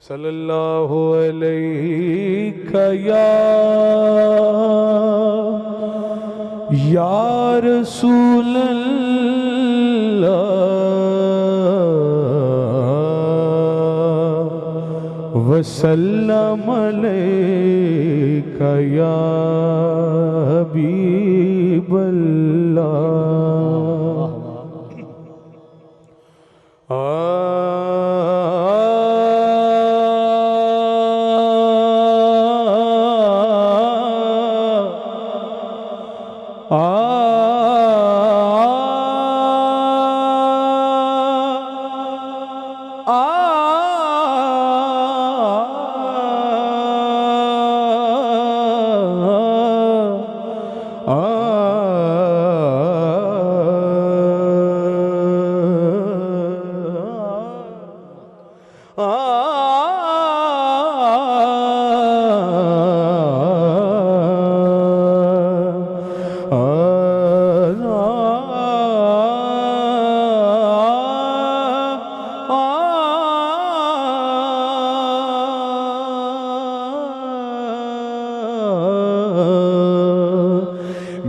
सल्लल्लाहु अलैहि या रसूल अल्लाह वसल्लम अलैका या हबीबल्लाह।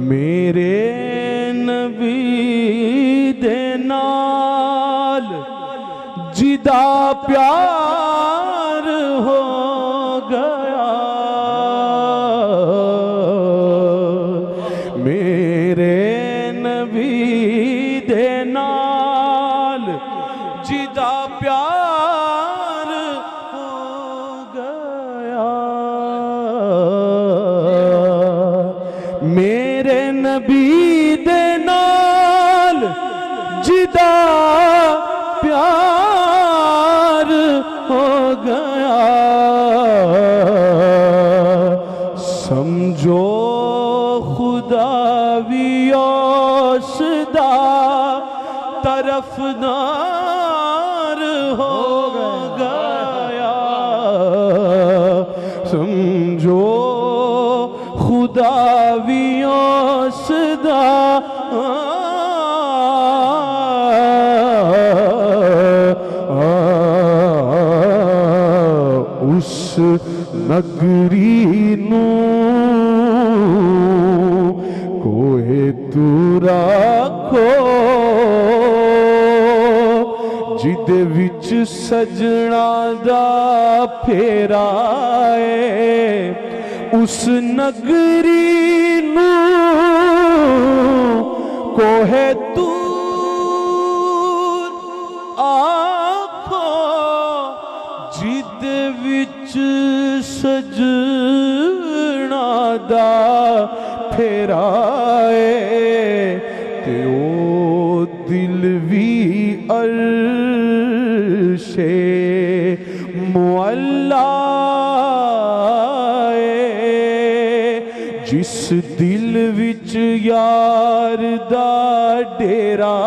मेरे नबी दे नाल जिदा प्यार हो गया, मेरे नबी दे नाल जिदा प्यार हो गया, मेरे नबी दे नाल जिदा प्यार हो गया, समझो खुदा भी उसदा तरफदार हो गया, समझो खुदा भी उसदा उस नगरी नू कोहे तुरा को जिदे विच सजना दा फेरा है, उस नगरी नू कोहे तूर आखो जिदे विच सजना दा फेरा है, ते ओ दिल भी अर्शे मुअल्ला, जिस दिल विच यार दा डेरा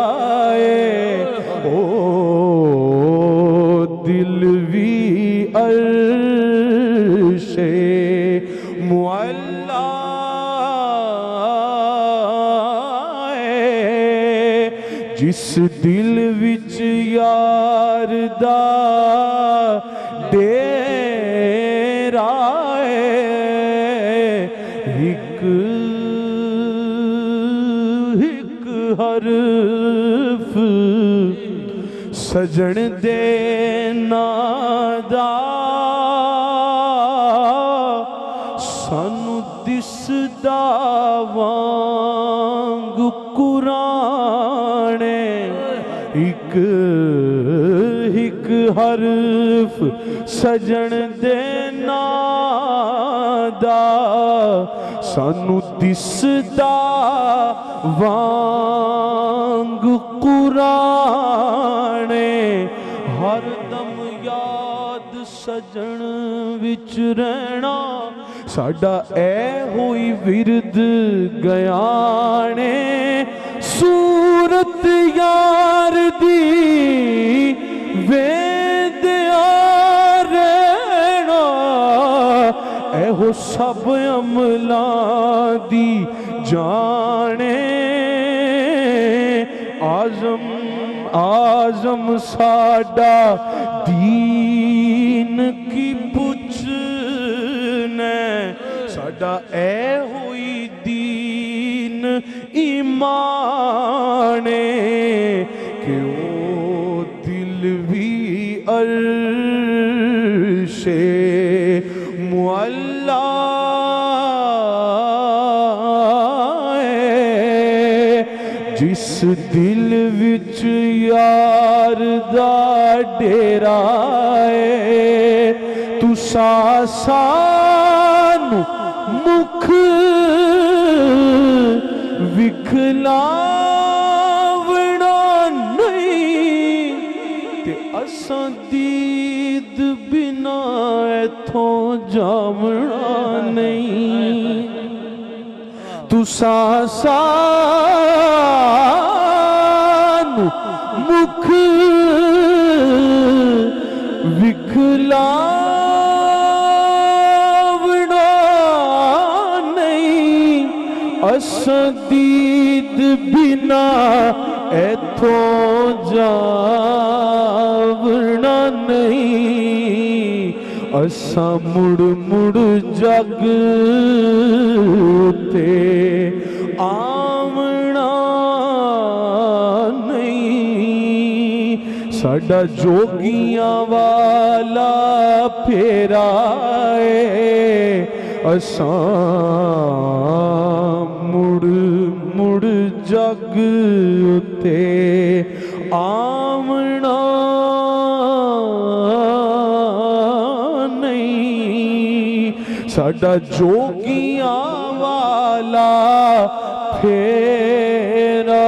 है, ओ दिल भी अर्शे मुअल्ला है, जिस दिल विच यार दा डेरा है, हिक हिक हरफ सजन दे नादा सानू दिसदा वांग कुराने, हिक हिक हरफ सजन दे नादा सानू दिसदा वांग कुराने, हर दम याद सजन विच रहना साडा ऐ होई विरद गयाने, सूरत यार दी वेंदिया रहना, एहो सब अमलां दी जाने, आजम आजम साडा दीन साडा ऐ होई दीन ईमाने कि ओ दिल भी अर्शे मुअल्ला जिस दिल विच यार दा डेरा है तुसा सानू मुख विखलावना नहीं ते असां दीद बिना इथों जावना नहीं तुसा सानू मुख विखलावना नहीं असां दीद बिना एथों जावना नहीं असां मुड़ मुड़ जग ते आमना नहीं साडा जोगियां वाला फेरा है असां मुड़ मुड़ जग ते आमना साडा जोगियां वाला फेरा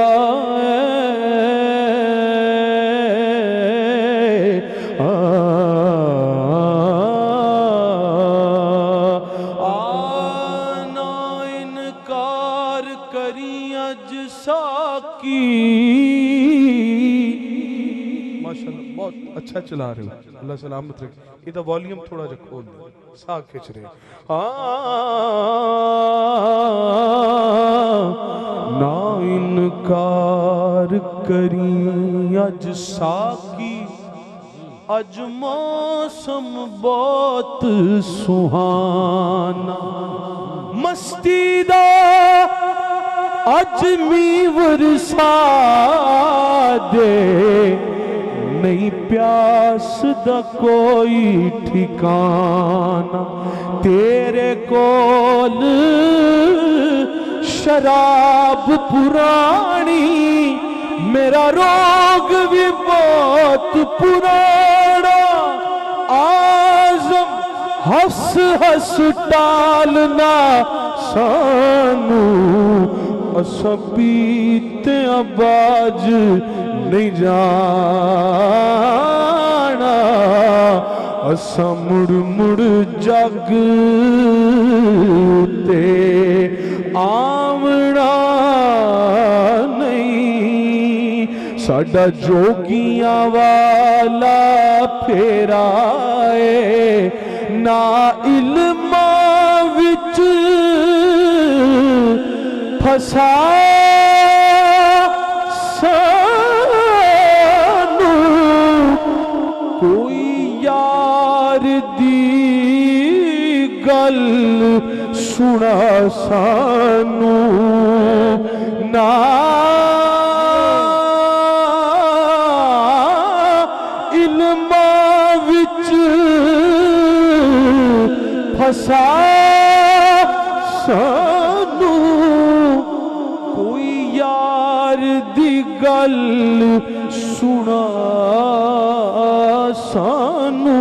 आना इनकार करी अज साकी माशाल्लाह बहुत अच्छा चला रहे हो अल्लाह सलामत रखे इधर वॉल्यूम थोड़ा जा खोल दे सा खिंच रहे ना इनकार करी अज साकी अज मौसम बहुत सुहाना मस्ती दा अज मीवर सा दे नहीं प्यास दा कोई ठिकाना तेरे कोल शराब पुरानी मेरा रोग भी बहुत पुराना आज़म हंस हंस टालना सानू असां पीते आवाज नहीं जाना असां मुड़ मुड़ जग ते आमना नहीं साडा जोगियां वाला फेरा है ना इल्मा विच फसा सानू कोई यार दी गल सुना सानू ना इल्मा विच फसा सानू कोई यार दी गल सुना सानू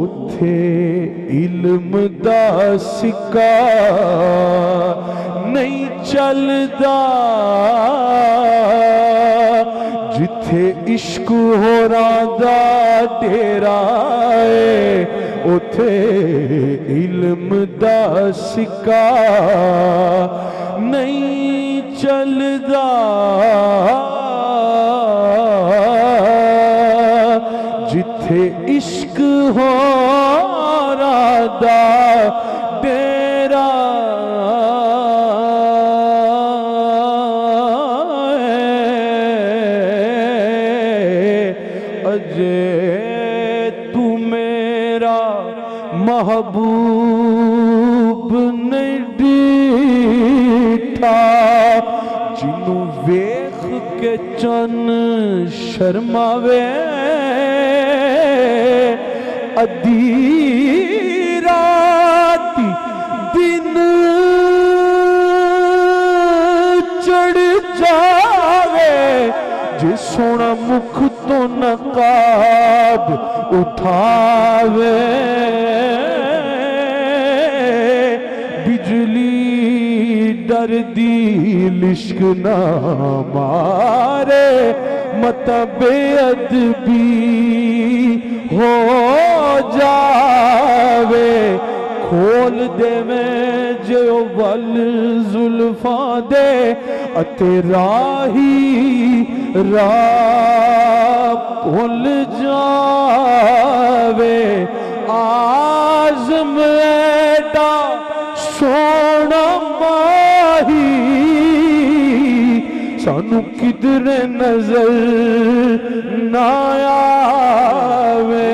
उथे इल्म दा सिक्का नहीं चलदा जिथे इश्क होरां दा डेरा है उथे इल्म दा सिक्का नहीं चलदा जिथे इश्क होरां दा डेरा अजे तू मेरा महबूब उठा जिनू वेख के चन शर्मावे अद्धी राती दिन चढ़ जावे जे सोना मुख तो नकाब उठावे बिजली डर दी लिश्क ना मारे मत बेअदबी हो जावे खोल देवे जो वल जुल्फा दे अते राही राह भुल जावे आज़म एडा सोना माही सानू किधरे नजर ना आवे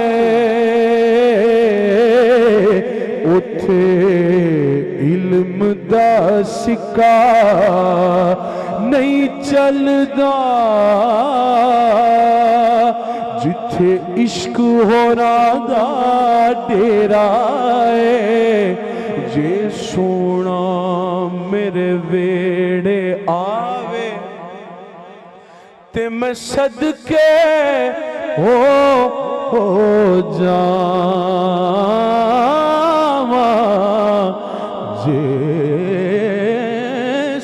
उथे इल्म दा सिक्का नहीं चलदा जिथे इश्क होना दा डेरा है जे सोना मेरे वेड़े आवे ते मैं सदके हो जावा जे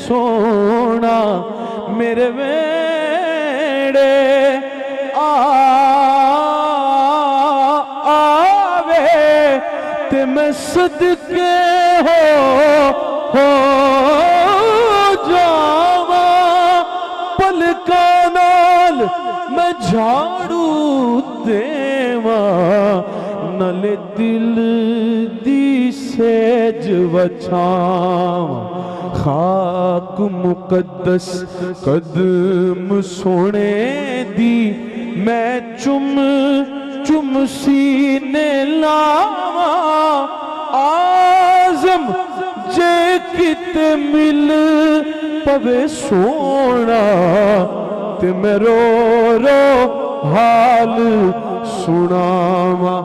सोना मेरे वेड़े आवे ते मैं सदके हो जावा पलका नाल मैं झाड़ू देवा नले दिल दी सेज वछावा खाक मुकद्दस कदम सोने दी मैं चुम चुम सीने लावा आज़म जे कित मिल पवे सोना ते मैं रो रो हाल सुनावा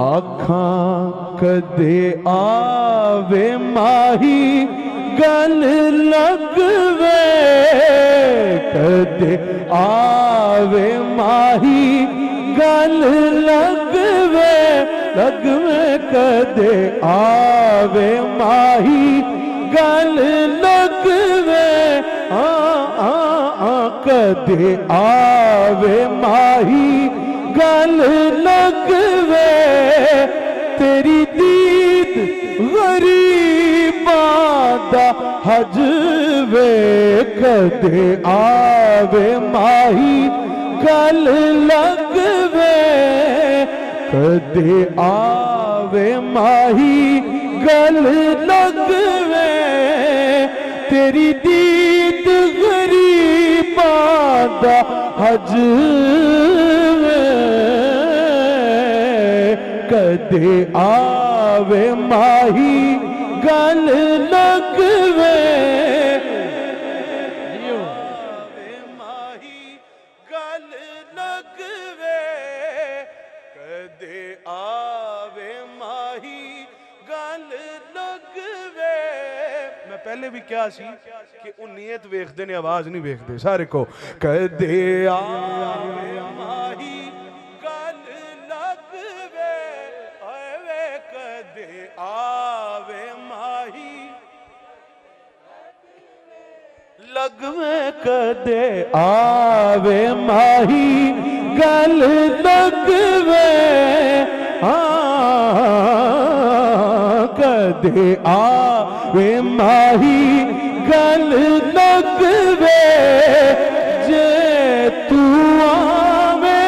आखां कदे आवे माही गल लगवे कदे आवे माही गल लगवे कदे आवे माही गल लगवे कदे आवे माही गल लगवे तेरी दीद गरीबां दा हजवे कदे आवे माही गल लगवे कदे आवे माही गल लगवे तेरी दीद गरीबां दा हजवे कदे आवे माही गल लगवे माही गल लगवे कदे आवे माही गल लगवे मैं पहले भी क्या सी कि उन नियत वेखदे ने आवाज नहीं वेखदे सारे को कदे आवे माही गल लगवे आवे कदे आवे माही लगवे कदे आवे माही गल लगवे कदे आवे माही गल लगवे जे तू आवे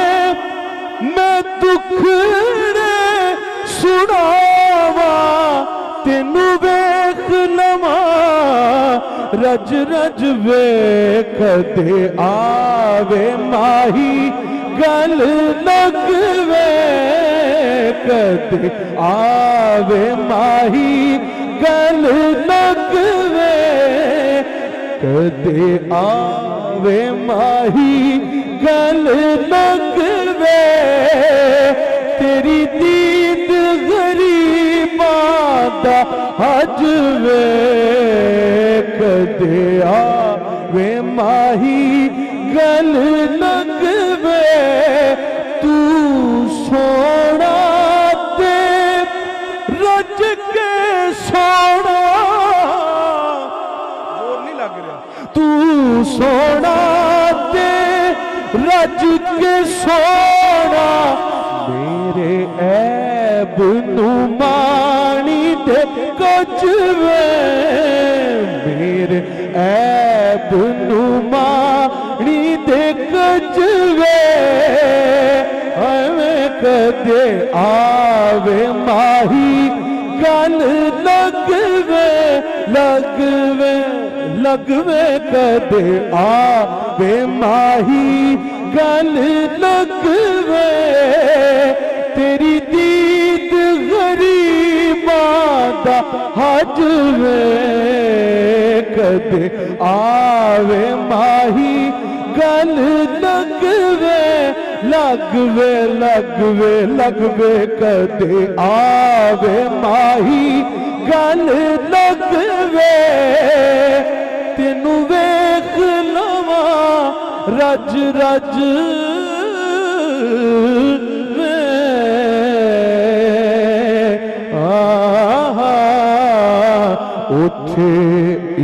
मैं दुखड़े सुनावा तेनू वेख लवा रज रज वे कदे आवे माही गल लगवे कदे आवे माही गल लगवे कदे आवे माही गल लगवे तेरी दीद गरीबां दा हज वे कदे आवे माही गल लगवे तू सोना ते रज के सोना जोर नहीं लग रहा तू सोना ते रज के सोना मेरे ऐब नुमानी दे कुछ वे मेरे ऐब नुमानी दे कुछ वे हमें कदे आवे माही गल लगवे लगवे लगवे कदे आवे माही गल लगवे तेरी दीद गरीबां दा हज वे कदे आवे माही गल लगवे लगवे लगवे लगवे कदे आवे माही गल लगवे तेनू वेख लवा रज रज उथे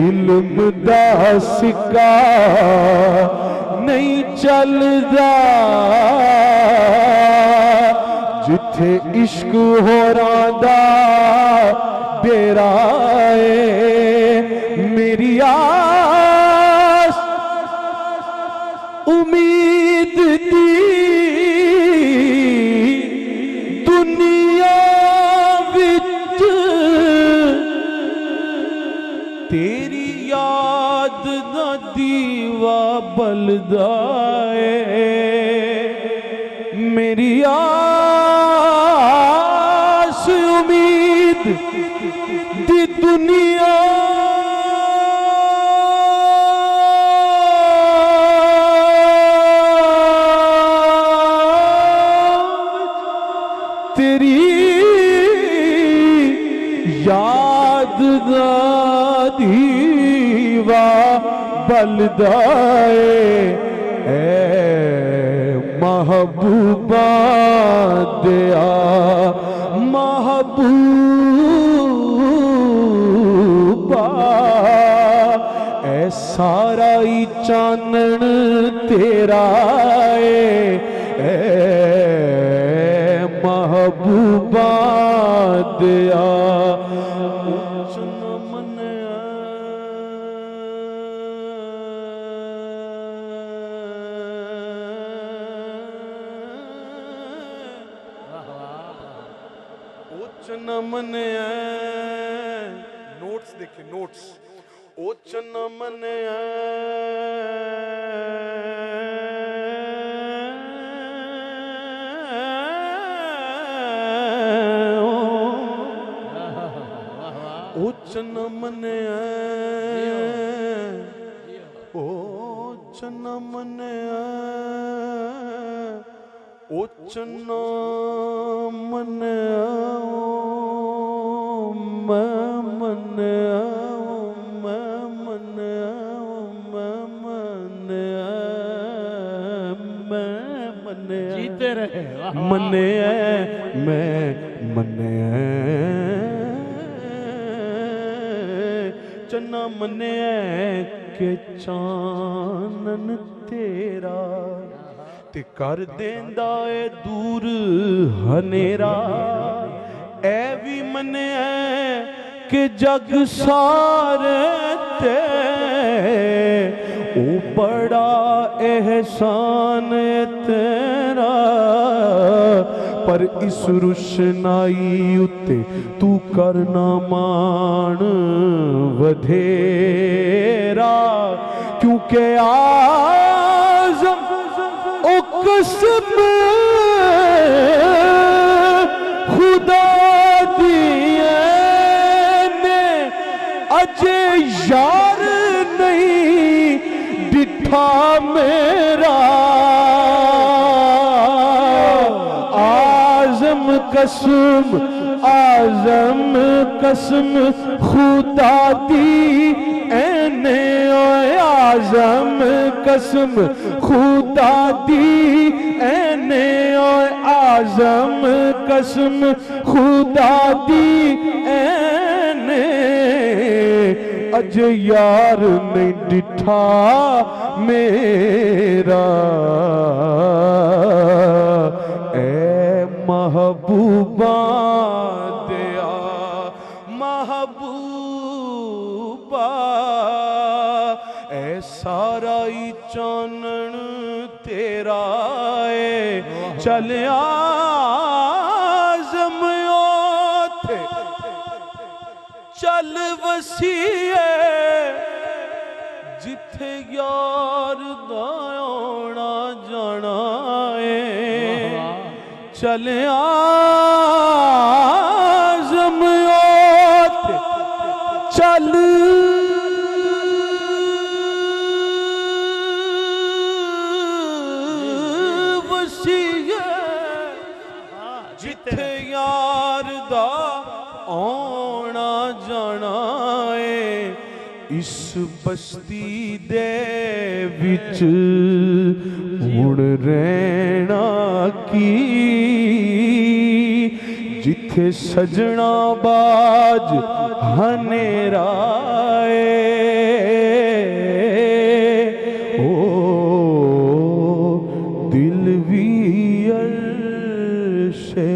इल्म दा सिक्का नहीं चलदा जिथे इश्क होरां दा डेरा मेरी आस उम्मीद दी दुनिया विच तेरी याद दा दीवा बलदा मेरी आस उम्मीद दी दुनिया तेरी याद दा दीवा बलदा ए महबूबा दिया महबूबा ए सारा ही चानन तेरा ए महबूबा दिया न मने नोट्स देखिए नोट्स ओच न मने ओच न मने ओच न मने ओच न मने जीते रहे मने मैं मने चन्ना मने के चानन तेरा ते कर देंदा ए दूर हनेरा ऐ भी मने कि जग सारे ते ओ बड़ा एहसान तेरा पर इस रुशनाई उत्ते तू करना मान वधेरा क्योंकि आज़म ओ कसम खुदा दिए ने अजे यार नहीं डिठा मेरा आजम कसम आजम कसम खुदा दी एने आजम कसम खुदा दी एने आजम कसम खुदा दी एने अज यार नहीं डिठा मेरा ए महबूबा दिया महबूबा ए सारा ही चानन तेरा है चल आज़म थे चल वसीए जिथे यार दा आना जाना है चल आज़म थे चल वसीए जिथे यार दा आना जाना है इस बस्ती दे विच हुण रहना की जिथे सजना बाज हनेरा ओ दिल भी अर्शे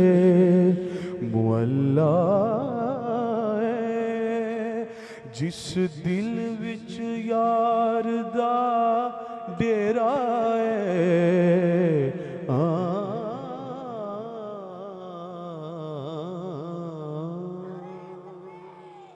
मुअल्ला जिस दिल विच यार दा डेरा है